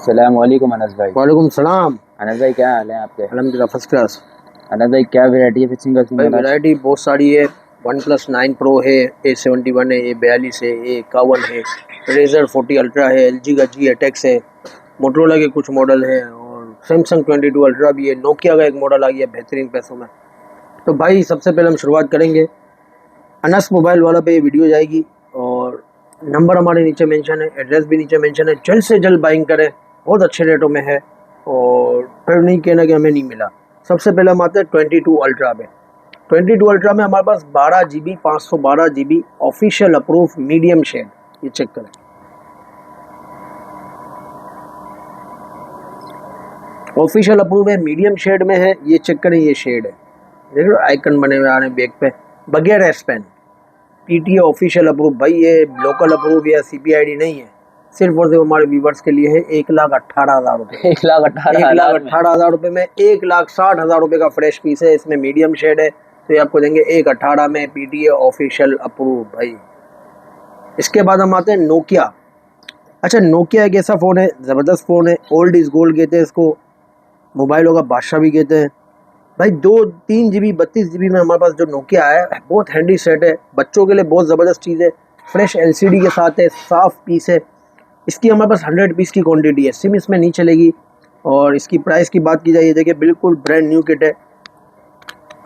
अस्सलाम वालेकुम अनस भाई। वालेकुम सलाम। अनस भाई क्या हाल है आपके? अल्हम्दुलिल्लाह फर्स्ट क्लास। अनस भाई क्या वैरायटी है फिक्सिंग भाई का? वैरायटी बहुत सारी है। वन प्लस 9 प्रो है, A71 है, A42 है, A51 है, रेजर 40 अल्ट्रा है, LG का जी अटैक्स है, मोटरोला के कुछ मॉडल हैं और सैमसंग 22 अल्ट्रा भी है। नोकिया का एक मॉडल आ गया बेहतरीन पैसों में। तो भाई सबसे पहले हम शुरुआत करेंगे अनस मोबाइल वाला पे ये वीडियो जाएगी और नंबर हमारे नीचे मेंशन है, एड्रेस भी नीचे मेंशन है। जल्द से जल्द बाइंग करें, बहुत अच्छे रेटों में है और फिर नहीं कहना कि हमें नहीं मिला। सबसे पहले हम आते हैं 22 अल्ट्रा पे। 22 अल्ट्रा में हमारे पास 12 GB 512 GB official approve medium shade, ये चेक करें। ऑफिशियल अप्रूव है, मीडियम शेड में है, ये चेक करें। ये शेड है, देख लो आइकन बने हुए आ रहे हैं बैक पे, बगैर S pen, PTA official approve. भाई ये लोकल अप्रूव या CPID नहीं है, सिर्फ और सिर्फ हमारे व्यूवर्स के लिए है। 1,18,000 रुपये, 1,18,000 रुपये में 1,60,000 रुपये का फ्रेश पीस है। इसमें मीडियम शेड है तो ये आपको देंगे 1,18 में, PTA ऑफिशियल अप्रूव भाई। इसके बाद हम आते हैं नोकिया। अच्छा, नोकिया एक ऐसा फ़ोन है, ज़बरदस्त फ़ोन है, ओल्ड इज़ गोल्ड कहते हैं इसको, मोबाइलों का बादशाह भी कहते हैं भाई। 2-3 GB 32 GB में हमारे पास जो नोकिया है बहुत हैंडी सेट है, बच्चों के लिए बहुत ज़बरदस्त चीज़ है। फ्रेश LCD के साथ है, साफ़ पीस है। इसकी हमारे पास 100 पीस की क्वांटिटी है, सिम इसमें नहीं चलेगी। और इसकी प्राइस की बात की जाए, ये देखिए बिल्कुल ब्रांड न्यू किट है,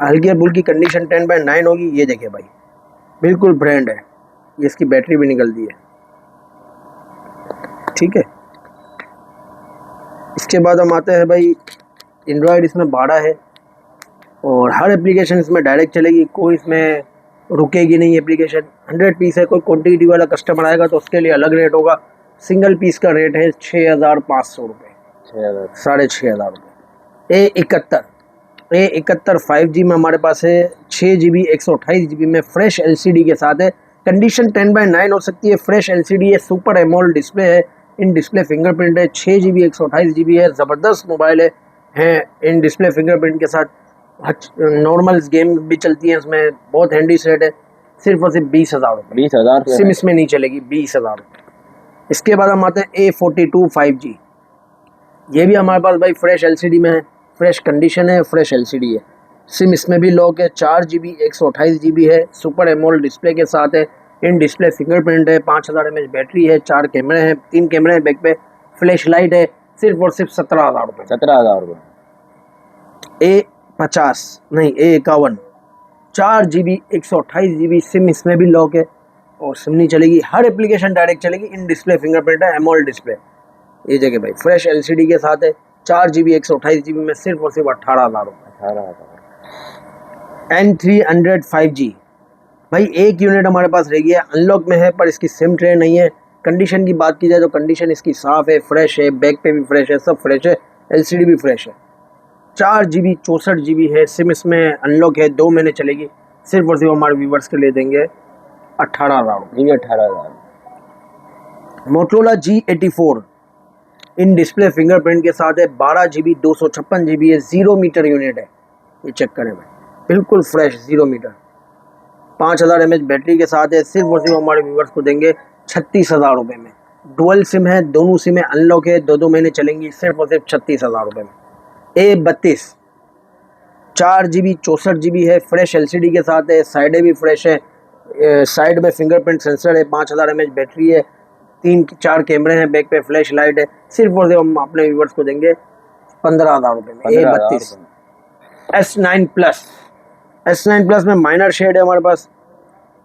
हल्की बुल्की कंडीशन 10/9 होगी। ये देखिए भाई बिल्कुल ब्रांड है। ये इसकी बैटरी भी निकलती है, ठीक है। इसके बाद हम आते हैं भाई, एंड्रॉयड इसमें 12 है और हर एप्लीकेशन इसमें डायरेक्ट चलेगी, कोई इसमें रुकेगी नहीं एप्लीकेशन। 100 पीस है, कोई क्वान्टिटी वाला कस्टमर आएगा तो उसके लिए अलग रेट होगा। सिंगल पीस का रेट है 6,500 रुपये, 6,500 रुपये। A71 5G में हमारे पास है, 6 GB 128 GB में, फ्रेश LCD के साथ है। कंडीशन 10/9 हो सकती है, फ्रेश LCD है, सुपर एमोल्ड डिस्प्ले है, इन डिस्प्ले फिंगरप्रिंट है, 6 GB 128 GB है, ज़बरदस्त मोबाइल है इन डिस्प्ले फिंगरप्रिंट के साथ। नॉर्मल गेम भी चलती है इसमें, बहुत हैंडी सेट है। सिर्फ और सिर्फ 20,000 रुपये, 20,000 सिम इसमें नहीं चलेगी, 20,000 रुपये। इसके बाद हम आते हैं A42 5G। ये भी हमारे पास भाई फ्रेश LCD में है, फ्रेश कंडीशन है, फ्रेश LCD है, सिम इसमें भी लॉक है। 4 GB 128 GB है, सुपर एमोल्ड डिस्प्ले के साथ है, इन डिस्प्ले फिंगरप्रिंट है, 5000 mAh बैटरी है, 4 कैमरे हैं, 3 कैमरे हैं बैक पे, फ्लैश लाइट है। सिर्फ और सिर्फ 17,000 रुपये, 17,000 रुपये। A50 नहीं A51 4 GB 128 GB, सिम इसमें भी लॉक है और सिम नहीं चलेगी, हर एप्लीकेशन डायरेक्ट चलेगी। इन डिस्प्ले फिंगरप्रिंट है, एमोल्ड डिस्प्ले। ये जगह भाई फ्रेश LCD के साथ है, 4 GB 128 GB में, सिर्फ और सिर्फ 18,000 रुपये। 18,000। N300 5G भाई, एक यूनिट हमारे पास रह गया, अनलॉक में है पर इसकी सिम ट्रे नहीं है। कंडीशन की बात की जाए तो कंडीशन इसकी साफ़ है, फ्रेश है, बैक पे भी फ्रेश है, सब फ्रेश है, LCD भी फ्रेश है। 4 GB 64 GB है, सिम इसमें अनलॉक है, 2 महीने चलेगी। सिर्फ और सिर्फ हमारे व्यूवर्स के लिए देंगे 18,000 रुपये। 18,000। Motorola G84 in display fingerprint के साथ है, 12 GB 256 GB है, 0 मीटर यूनिट है। ये चेक करें भाई, बिल्कुल फ्रेश 0 मीटर, 5000 mAh बैटरी के साथ है। सिर्फ और सिर्फ हमारे व्यूवर्स को देंगे 36,000 रुपये में। डुअल सिम है, दोनों सिमें अनलॉक है, 2-2 महीने चलेंगी, सिर्फ और सिर्फ 36,000 रुपये में। A32 4 GB 64 GB है, फ्रेश LCD के साथ है, साइडें भी फ्रेश है, साइड में फिंगरप्रिंट सेंसर है, 5000 mAh बैटरी है, 3-4 कैमरे हैं बैक पे, फ्लैश लाइट है। सिर्फ और सिर्फ हम अपने व्यूवर्स को देंगे 15,000 रुपये में। A32 S9 प्लस में माइनर शेड है हमारे पास,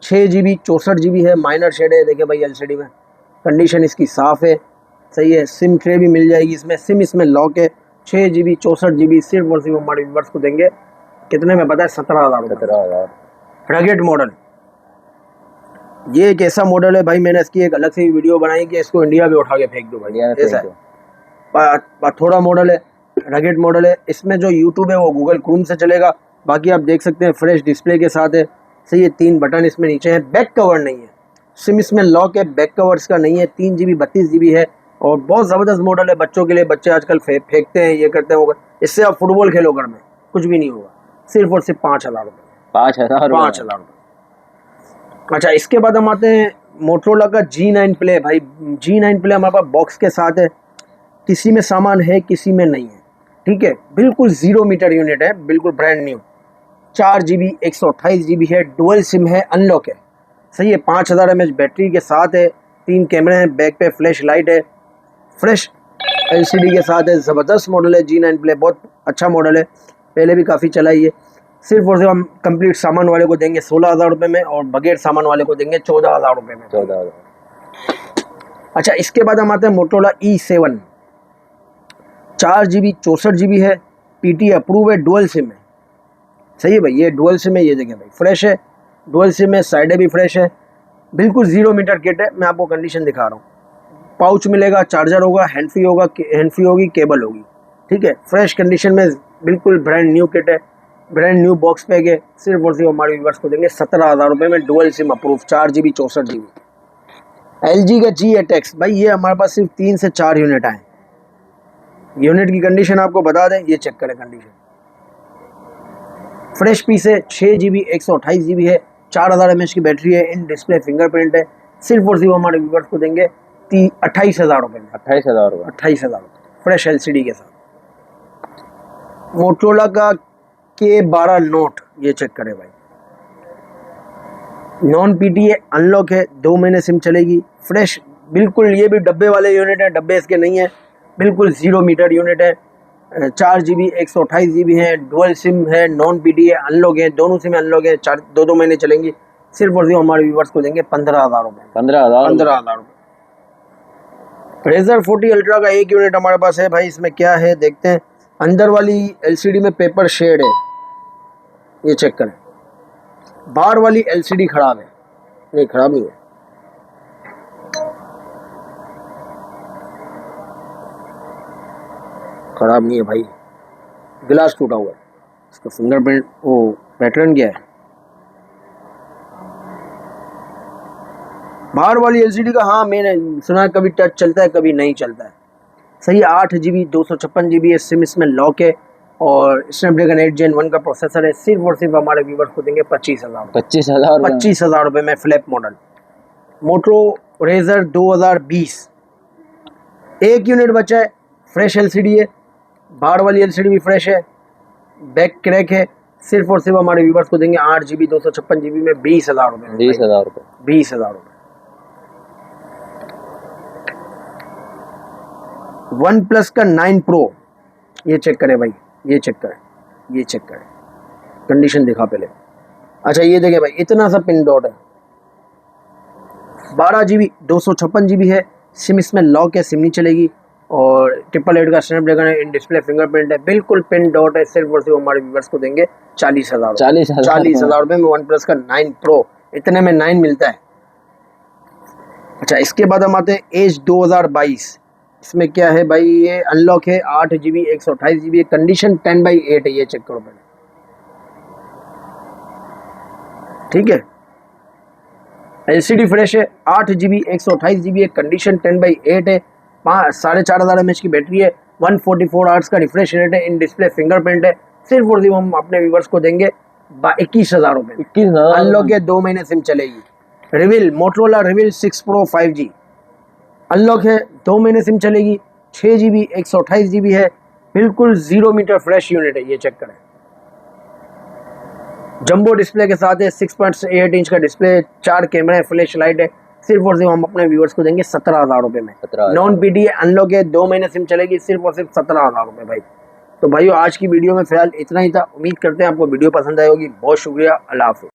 6 GB 64 GB है, माइनर शेड है। देखिए भाई LCD में कंडीशन इसकी साफ़ है, सही है। सिम ट्रे भी मिल जाएगी इसमें, सिम इसमें लॉक है। 6 GB 64 GB, सिर्फ और सिर्फ हमारे व्यूवर्स को देंगे कितने में पता है? 17,000 रुपये। 17,000। रगेट मॉडल, ये एक ऐसा मॉडल है भाई, मैंने इसकी एक अलग से वीडियो बनाई कि इसको इंडिया में उठा के फेंक दो भाई, ऐसा है। थोड़ा मॉडल है, रगेट मॉडल है। इसमें जो यूट्यूब है वो गूगल क्रोम से चलेगा, बाकी आप देख सकते हैं फ्रेश डिस्प्ले के साथ है, सही है। 3 बटन इसमें नीचे हैं, बैक कवर नहीं है, सिम इसमें लॉक है, बैक कवर इसका नहीं है। 3 GB 32 GB है और बहुत ज़बरदस्त मॉडल है बच्चों के लिए। बच्चे आजकल फेंकते हैं, ये करते हैं, वो इससे आप फुटबॉल खेलो घर में, कुछ भी नहीं होगा। सिर्फ और सिर्फ 5,000 रुपये, 5,000 रुपये। अच्छा, इसके बाद हम आते हैं मोटरोला का G9 प्ले। भाई G9 प्ले हमारे पास बॉक्स के साथ है, किसी में सामान है किसी में नहीं है, ठीक है। बिल्कुल 0 मीटर यूनिट है, बिल्कुल ब्रांड न्यू। 4 GB 128 GB है, डुअल सिम है, अनलॉक है, सही है। 5000 mAh बैटरी के साथ है, 3 कैमरे हैं, बैक पे फ्लैश लाइट है, फ्रेश LCD के साथ है। ज़बरदस्त मॉडल है G9 प्ले, बहुत अच्छा मॉडल है, पहले भी काफ़ी चला ही है। सिर्फ और सिर्फ हम कंप्लीट सामान वाले को देंगे 16,000 रुपये में, और बगैर सामान वाले को देंगे 14,000 रुपये में। 14,000। अच्छा, इसके बाद हम आते हैं मोटोरोला E7। 4 GB 64 GB है, PT अप्रूव है, डुअल सिम है, सही है भाई। ये डुअल सिम है, ये देखें भाई, फ्रेश है, डुअल सिम है, साइडें भी फ्रेश है, बिल्कुल 0 मीटर किट है। मैं आपको कंडीशन दिखा रहा हूँ। पाउच मिलेगा, चार्जर होगा, हैंड फ्री होगा, हैंड फ्री होगी, केबल होगी, ठीक है। फ्रेश कंडीशन में, बिल्कुल ब्रांड न्यू किट है, ब्रांड न्यू बॉक्स पैक है। सिर्फ और सिर्फ हमारे व्यूअर्स को देंगे 17,000 रुपये में, dual SIM approve, 4 GB 64 GB। LG का G8X भाई, ये हमारे पास सिर्फ 3 से 4 यूनिट आए। यूनिट की कंडीशन आपको बता दें, ये चेक करें कंडीशन, फ्रेश पीस है, 6 GB 128 GB है, 4000 mAh की बैटरी है, इन डिस्प्ले फिंगरप्रिंट है। सिर्फ और सिर्फ हमारे व्यूअर्स को देंगे 28,000 रुपये में। 28,000 रुपये। 28,000 फ्रेश LCD के साथ। मोटोरोला का K12 नोट, ये चेक करें भाई, नॉन PT है, अनलॉक है, 2 महीने सिम चलेगी, फ्रेश बिल्कुल। ये भी डब्बे वाले यूनिट है, डब्बे इसके नहीं है, बिल्कुल 0 मीटर यूनिट है। 4 GB 128 GB है, डुअल सिम है, नॉन PT है, अनलॉक है, दोनों सिम अनलॉक है, 2 महीने चलेंगी। सिर्फ और सिर्फ हमारे व्यूवर्स को देंगे 15,000 रुपये। 15,000 रुपये। रेजर 40 अल्ट्रा का एक यूनिट हमारे पास है भाई। इसमें क्या है देखते हैं। अंदर वाली LCD में पेपर शेड है, ये चेक करें। बाहर वाली LCD खराब है, नहीं खराब नहीं है, खराब नहीं है भाई, गिलास टूटा हुआ है, इसका फिंगरप्रिंट वो पैटर्न क्या है। बाहर वाली LCD का, हाँ मैंने सुना है कभी टच चलता है कभी नहीं चलता है, सही है। 8 GB 256 GB है, सिम इसमें लॉक है, और स्नैपड्रैगन 8 Gen 1 का प्रोसेसर है। सिर्फ और सिर्फ हमारे व्यूवर्स को देंगे 25,000। 25,000 रुपये में फ्लैप मॉडल मोटो रेजर 2020। एक यूनिट बचा है, फ्रेश LCD है, बाहर वाली LCD भी फ्रेश है, बैक क्रैक है। सिर्फ और सिर्फ हमारे व्यूवर्स को देंगे 8 GB 256 GB में 20,000 रुपये। 20,000 रुपये। 20,000 रुपये। OnePlus का 9 Pro, ये चेक करें भाई, ये चेक करें, ये चेक करें, कंडीशन दिखा पहले। अच्छा ये देखें भाई, इतना सा पिन डॉट है, 12 GB 256 GB है, सिम इसमें लॉक है, सिम नहीं चलेगी, और 888 का स्नैपड्रैगन है, इन डिस्प्ले फिंगरप्रिंट है, बिल्कुल पिन डॉट है। सिर्फ और सिर्फ हमारे व्यूअर्स को देंगे 40,000। 40,000 रुपये में OnePlus का 9 Pro, इतने में 9 मिलता है। अच्छा, इसके बाद हम आते हैं एज 2022। इसमें क्या है भाई, ये अनलॉक है, 8 GB 128 GB है, कंडीशन 10/8 है, ये चेक करो पहले, ठीक है। LCD फ्रेश है, 8 GB 128 GB है, कंडीशन 10/8 है, 4,500 mAh की बैटरी है, 144 आवर्स का रिफ्रेश रेट है, इन डिस्प्ले फिंगरप्रिंट है। सिर्फ और सिर्फ हम अपने व्यूवर्स को देंगे 21,000 रुपये। 21,000 अनलॉक है, 2 महीने सिम चलेगी। रिविल, मोटोरोला रिविल 6 Pro 5G, अनलॉक है, 2 महीने सिम चलेगी, 6 GB 128 GB है, बिल्कुल 0 मीटर फ्रेश यूनिट है, ये चेक करें। जंबो डिस्प्ले के साथ है, 6.8 इंच का डिस्प्ले, 4 कैमरा है, फ्लैश लाइट है। सिर्फ और सिर्फ हम अपने व्यूअर्स को देंगे 17,000 रुपये में। नॉन PT है, अनलॉक है, 2 महीने सिम चलेगी, सिर्फ और सिर्फ 17,000 रुपये भाई। तो भाइयों, आज की वीडियो में फिलहाल इतना ही था। उम्मीद करते हैं आपको वीडियो पसंद आई होगी। बहुत शुक्रिया, अल्लाह हाफ़िज़।